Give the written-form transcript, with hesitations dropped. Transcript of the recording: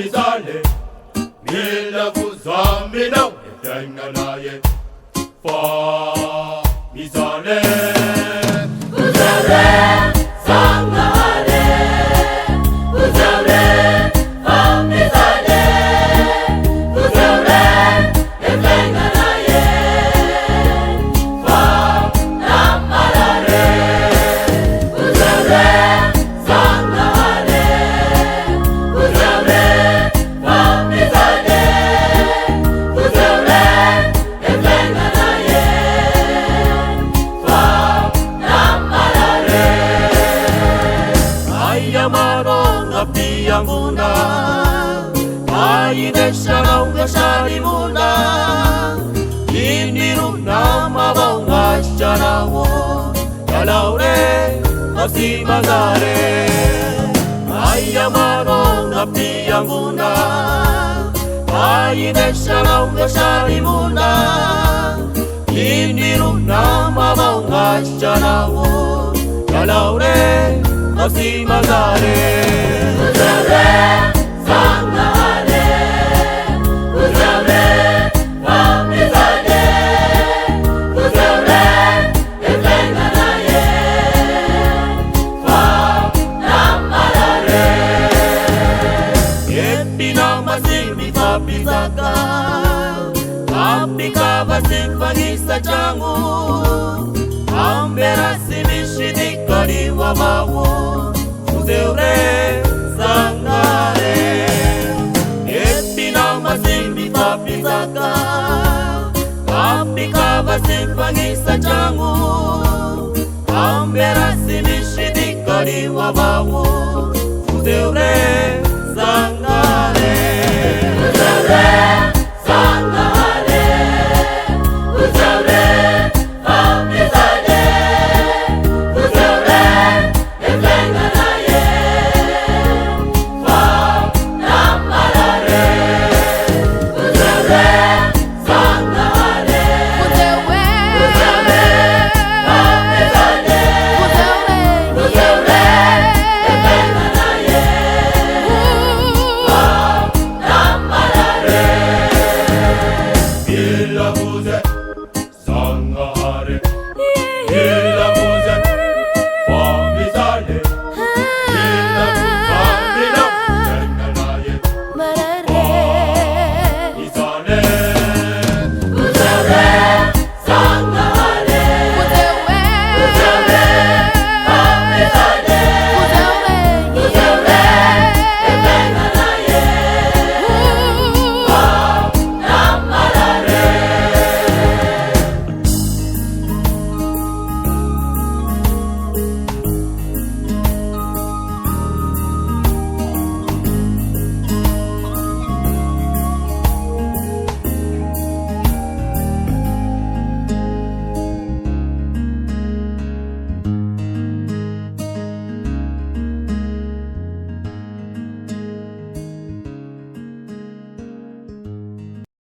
misale mila kuzamina Tenga naye fa misale Kuzale sangare Kuzale fa misale Kuzale tenga naye fa namalare Kuzale sangare Kuzale fa misale Kuzale tenga naye fa namalare Ayamarong apiyanguna Aidesharong sharimuna Iniruna mabonga sharawo Kalaure asimagare Ayamarong apiyanguna Aidesharong sharimuna Iniruna mabonga sharawo Kalaure asimagare Kuzale sangare Kuzale fa misale Kuzale tenga naye fa namalare Epina masimi kapizaka Apika vasifagisa changu Ambera simishidikari wa mawu Kuzeure sangare Epina masimi kapizaka Apika vasifagisa changu Ambera simishidikari wa mawu Kuzeure